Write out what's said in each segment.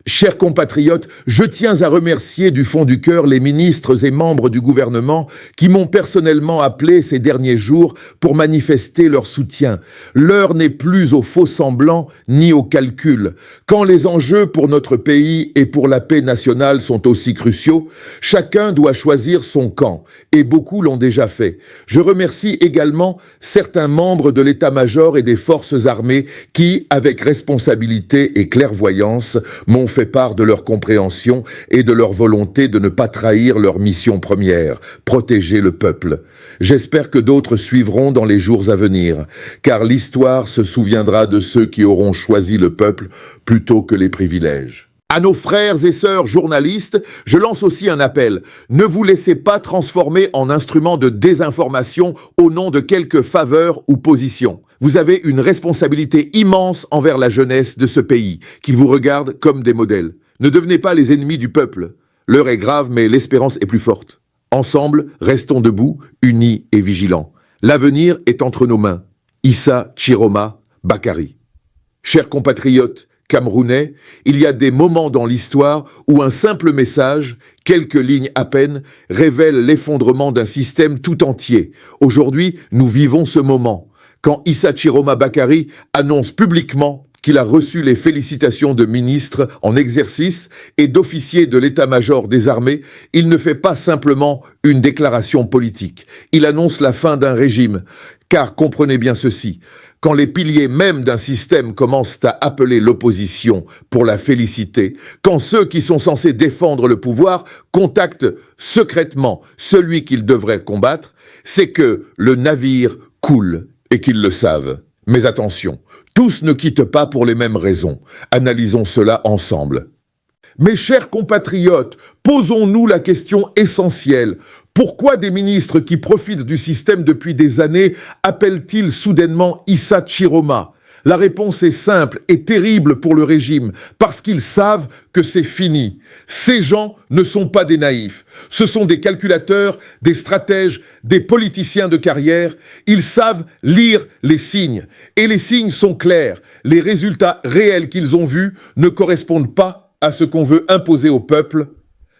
Chers compatriotes, je tiens à remercier du fond du cœur les ministres et membres du gouvernement qui m'ont personnellement appelé ces derniers jours pour manifester leur soutien. L'heure n'est plus aux faux semblants ni aux calculs. Quand les enjeux pour notre pays et pour la paix nationale sont aussi cruciaux, chacun doit choisir son camp, et beaucoup l'ont déjà fait. Je remercie également certains membres de l'état-major et des forces armées qui, avec responsabilité et clairvoyance, m'ont fait part de leur compréhension et de leur volonté de ne pas trahir leur mission première, protéger le peuple. J'espère que d'autres suivront dans les jours à venir, car l'histoire se souviendra de ceux qui auront choisi le peuple plutôt que les privilèges. À nos frères et sœurs journalistes, je lance aussi un appel. Ne vous laissez pas transformer en instrument de désinformation au nom de quelques faveurs ou positions. Vous avez une responsabilité immense envers la jeunesse de ce pays, qui vous regarde comme des modèles. Ne devenez pas les ennemis du peuple. L'heure est grave, mais l'espérance est plus forte. Ensemble, restons debout, unis et vigilants. L'avenir est entre nos mains. Issa Chiroma Bakary. Chers compatriotes camerounais, il y a des moments dans l'histoire où un simple message, quelques lignes à peine, révèle l'effondrement d'un système tout entier. Aujourd'hui, nous vivons ce moment. Quand Issa Chiroma Bakary annonce publiquement qu'il a reçu les félicitations de ministres en exercice et d'officiers de l'état-major des armées, il ne fait pas simplement une déclaration politique. Il annonce la fin d'un régime. Car comprenez bien ceci, quand les piliers même d'un système commencent à appeler l'opposition pour la féliciter, quand ceux qui sont censés défendre le pouvoir contactent secrètement celui qu'ils devraient combattre, c'est que le navire coule et qu'ils le savent. Mais attention, tous ne quittent pas pour les mêmes raisons. Analysons cela ensemble. Mes chers compatriotes, posons-nous la question essentielle. Pourquoi des ministres qui profitent du système depuis des années appellent-ils soudainement Issa Chiroma ? La réponse est simple et terrible pour le régime, parce qu'ils savent que c'est fini. Ces gens ne sont pas des naïfs. Ce sont des calculateurs, des stratèges, des politiciens de carrière. Ils savent lire les signes. Et les signes sont clairs. Les résultats réels qu'ils ont vus ne correspondent pas à ce qu'on veut imposer au peuple.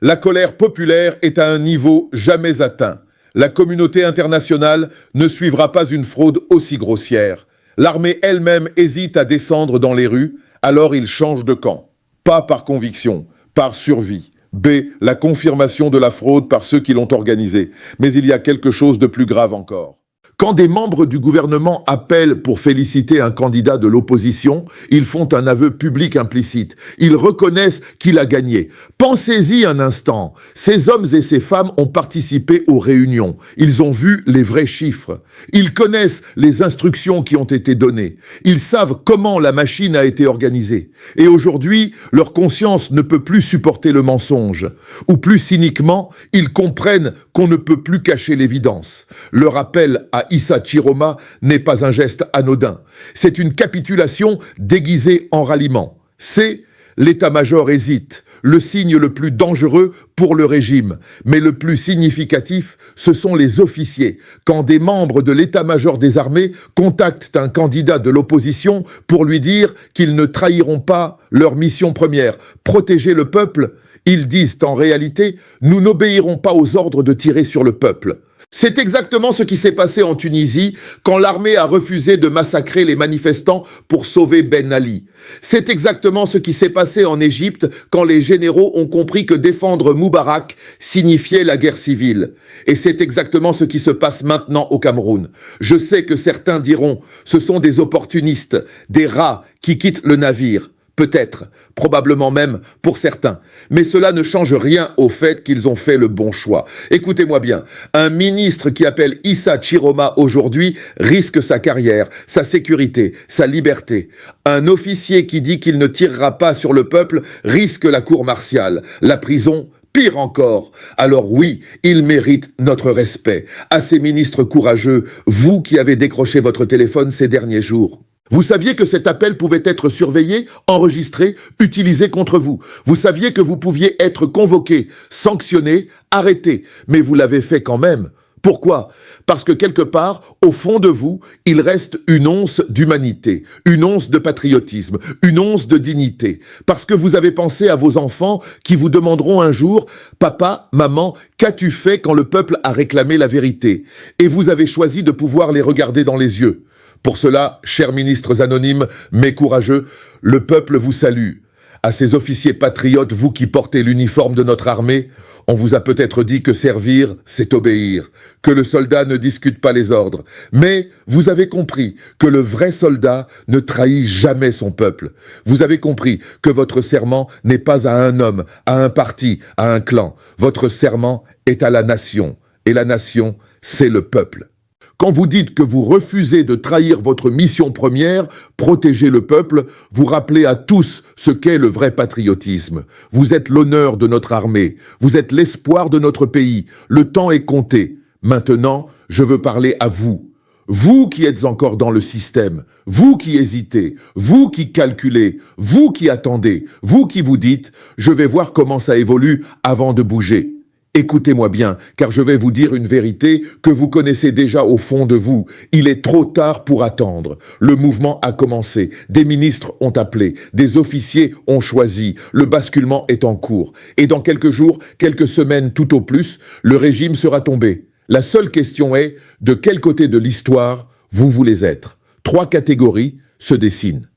La colère populaire est à un niveau jamais atteint. La communauté internationale ne suivra pas une fraude aussi grossière. L'armée elle-même hésite à descendre dans les rues, alors ils changent de camp. Pas par conviction, par survie. B. La confirmation de la fraude par ceux qui l'ont organisée. Mais il y a quelque chose de plus grave encore. Quand des membres du gouvernement appellent pour féliciter un candidat de l'opposition, ils font un aveu public implicite. Ils reconnaissent qu'il a gagné. Pensez-y un instant. Ces hommes et ces femmes ont participé aux réunions. Ils ont vu les vrais chiffres. Ils connaissent les instructions qui ont été données. Ils savent comment la machine a été organisée. Et aujourd'hui, leur conscience ne peut plus supporter le mensonge. Ou plus cyniquement, ils comprennent qu'on ne peut plus cacher l'évidence. Leur appel à Issa Chiroma n'est pas un geste anodin. C'est une capitulation déguisée en ralliement. C'est l'état-major hésite, le signe le plus dangereux pour le régime. Mais le plus significatif, ce sont les officiers. Quand des membres de l'état-major des armées contactent un candidat de l'opposition pour lui dire qu'ils ne trahiront pas leur mission première, protéger le peuple, ils disent en réalité « nous n'obéirons pas aux ordres de tirer sur le peuple ». C'est exactement ce qui s'est passé en Tunisie quand l'armée a refusé de massacrer les manifestants pour sauver Ben Ali. C'est exactement ce qui s'est passé en Égypte quand les généraux ont compris que défendre Moubarak signifiait la guerre civile. Et c'est exactement ce qui se passe maintenant au Cameroun. Je sais que certains diront, ce sont des opportunistes, des rats qui quittent le navire. Peut-être, probablement même pour certains. Mais cela ne change rien au fait qu'ils ont fait le bon choix. Écoutez-moi bien, un ministre qui appelle Issa Chiroma aujourd'hui risque sa carrière, sa sécurité, sa liberté. Un officier qui dit qu'il ne tirera pas sur le peuple risque la cour martiale, la prison. Pire encore, alors oui, il mérite notre respect. À ces ministres courageux, vous qui avez décroché votre téléphone ces derniers jours. Vous saviez que cet appel pouvait être surveillé, enregistré, utilisé contre vous. Vous saviez que vous pouviez être convoqué, sanctionné, arrêté. Mais vous l'avez fait quand même. Pourquoi? Parce que quelque part, au fond de vous, il reste une once d'humanité, une once de patriotisme, une once de dignité. Parce que vous avez pensé à vos enfants qui vous demanderont un jour « Papa, maman, qu'as-tu fait quand le peuple a réclamé la vérité ?» Et vous avez choisi de pouvoir les regarder dans les yeux. Pour cela, chers ministres anonymes, mais courageux, le peuple vous salue. À ces officiers patriotes, vous qui portez l'uniforme de notre armée, on vous a peut-être dit que servir, c'est obéir, que le soldat ne discute pas les ordres. Mais vous avez compris que le vrai soldat ne trahit jamais son peuple. Vous avez compris que votre serment n'est pas à un homme, à un parti, à un clan. Votre serment est à la nation. Et la nation, c'est le peuple. Quand vous dites que vous refusez de trahir votre mission première, protéger le peuple, vous rappelez à tous ce qu'est le vrai patriotisme. Vous êtes l'honneur de notre armée, vous êtes l'espoir de notre pays. Le temps est compté. Maintenant, je veux parler à vous. Vous qui êtes encore dans le système, vous qui hésitez, vous qui calculez, vous qui attendez, vous qui vous dites « je vais voir comment ça évolue avant de bouger ». Écoutez-moi bien, car je vais vous dire une vérité que vous connaissez déjà au fond de vous. Il est trop tard pour attendre. Le mouvement a commencé. Des ministres ont appelé. Des officiers ont choisi. Le basculement est en cours. Et dans quelques jours, quelques semaines tout au plus, le régime sera tombé. La seule question est, de quel côté de l'histoire vous voulez être? 3 catégories se dessinent.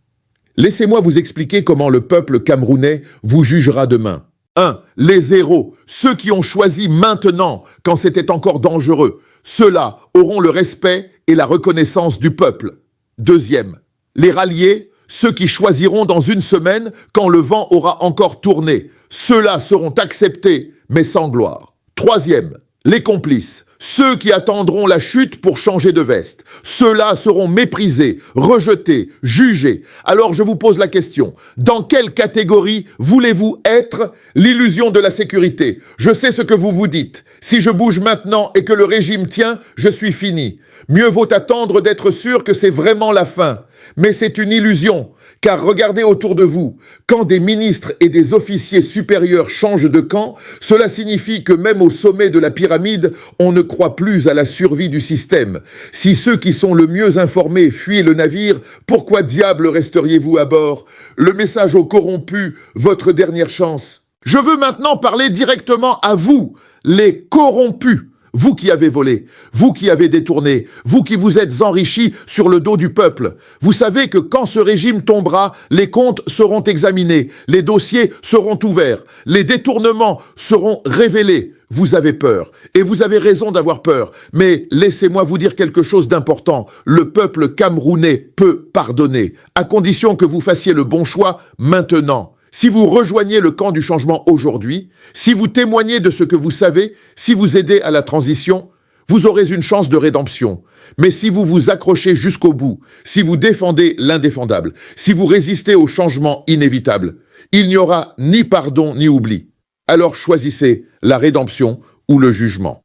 Laissez-moi vous expliquer comment le peuple camerounais vous jugera demain. 1. Les héros, ceux qui ont choisi maintenant, quand c'était encore dangereux. Ceux-là auront le respect et la reconnaissance du peuple. 2. Les ralliés, ceux qui choisiront dans une semaine, quand le vent aura encore tourné. Ceux-là seront acceptés, mais sans gloire. 3. Les complices, ceux qui attendront la chute pour changer de veste. Ceux-là seront méprisés, rejetés, jugés. Alors je vous pose la question, dans quelle catégorie voulez-vous être? L'illusion de la sécurité. Je sais ce que vous vous dites. Si je bouge maintenant et que le régime tient, je suis fini. Mieux vaut attendre d'être sûr que c'est vraiment la fin. Mais c'est une illusion, car regardez autour de vous. Quand des ministres et des officiers supérieurs changent de camp, cela signifie que même au sommet de la pyramide, on ne croit plus à la survie du système. Si ceux qui sont le mieux informés fuient le navire, pourquoi diable resteriez-vous à bord? Le message aux corrompus, votre dernière chance. Je veux maintenant parler directement à vous, les corrompus. Vous qui avez volé, vous qui avez détourné, vous qui vous êtes enrichis sur le dos du peuple. Vous savez que quand ce régime tombera, les comptes seront examinés, les dossiers seront ouverts, les détournements seront révélés. Vous avez peur, et vous avez raison d'avoir peur. Mais laissez-moi vous dire quelque chose d'important. Le peuple camerounais peut pardonner, à condition que vous fassiez le bon choix maintenant. Si vous rejoignez le camp du changement aujourd'hui, si vous témoignez de ce que vous savez, si vous aidez à la transition, vous aurez une chance de rédemption. Mais si vous vous accrochez jusqu'au bout, si vous défendez l'indéfendable, si vous résistez au changement inévitable, il n'y aura ni pardon ni oubli. Alors choisissez la rédemption ou le jugement.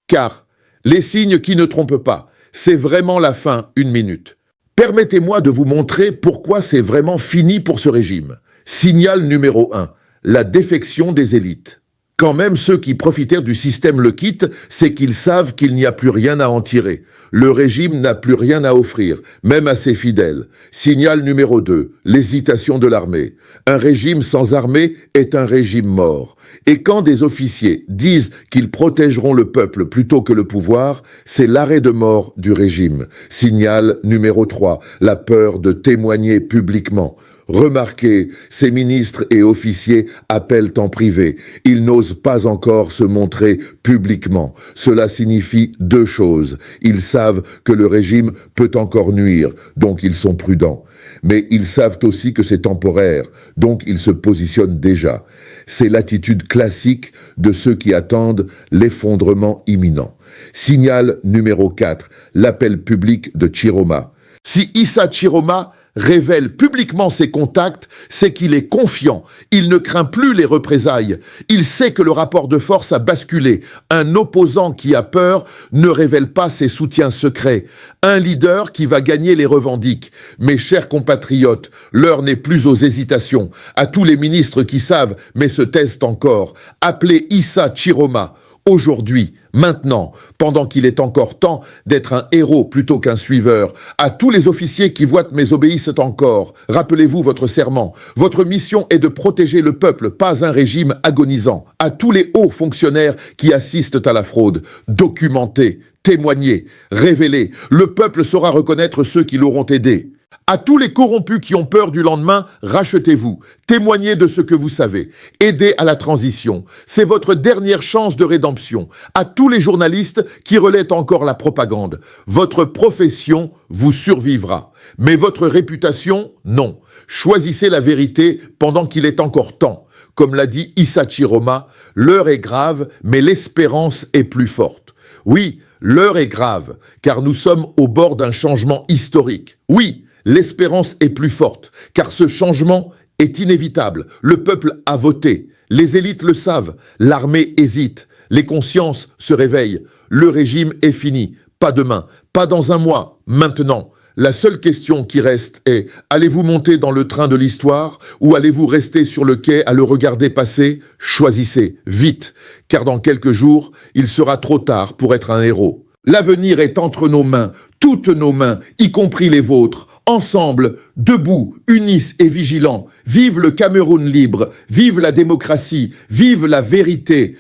Car les signes qui ne trompent pas, c'est vraiment la fin, 1 minute. Permettez-moi de vous montrer pourquoi c'est vraiment fini pour ce régime. Signal numéro 1, la défection des élites. Quand même ceux qui profitèrent du système le quittent, c'est qu'ils savent qu'il n'y a plus rien à en tirer. Le régime n'a plus rien à offrir, même à ses fidèles. Signal numéro 2, l'hésitation de l'armée. Un régime sans armée est un régime mort. Et quand des officiers disent qu'ils protégeront le peuple plutôt que le pouvoir, c'est l'arrêt de mort du régime. Signal numéro 3, la peur de témoigner publiquement. Remarquez, ces ministres et officiers appellent en privé. Ils n'osent pas encore se montrer publiquement. Cela signifie 2 choses. Ils savent que le régime peut encore nuire, donc ils sont prudents. Mais ils savent aussi que c'est temporaire, donc ils se positionnent déjà. C'est l'attitude classique de ceux qui attendent l'effondrement imminent. Signal numéro 4, l'appel public de Tshiroma. Si Issa Tshiroma révèle publiquement ses contacts, c'est qu'il est confiant. Il ne craint plus les représailles. Il sait que le rapport de force a basculé. Un opposant qui a peur ne révèle pas ses soutiens secrets. Un leader qui va gagner les revendique. Mes chers compatriotes, l'heure n'est plus aux hésitations. À tous les ministres qui savent, mais se taisent encore, appelez Issa Tshiroma. aujourd'hui, maintenant, pendant qu'il est encore temps d'être un héros plutôt qu'un suiveur. À tous les officiers qui votent mais obéissent encore, rappelez-vous votre serment. Votre mission est de protéger le peuple, pas un régime agonisant. À tous les hauts fonctionnaires qui assistent à la fraude, documentez, témoignez, révélez. Le peuple saura reconnaître ceux qui l'auront aidé. À tous les corrompus qui ont peur du lendemain, rachetez-vous, témoignez de ce que vous savez, aidez à la transition. C'est votre dernière chance de rédemption. À tous les journalistes qui relaient encore la propagande, votre profession vous survivra. Mais votre réputation, non. Choisissez la vérité pendant qu'il est encore temps. Comme l'a dit Issa Chiroma, l'heure est grave, mais l'espérance est plus forte. Oui, l'heure est grave, car nous sommes au bord d'un changement historique. Oui, l'espérance est plus forte, car ce changement est inévitable. Le peuple a voté, les élites le savent, l'armée hésite, les consciences se réveillent. Le régime est fini, pas demain, pas dans un mois, maintenant. La seule question qui reste est, allez-vous monter dans le train de l'histoire ou allez-vous rester sur le quai à le regarder passer? Choisissez, vite, car dans quelques jours, il sera trop tard pour être un héros. L'avenir est entre nos mains, toutes nos mains, y compris les vôtres. Ensemble, debout, unis et vigilants. Vive le Cameroun libre, vive la démocratie, vive la vérité.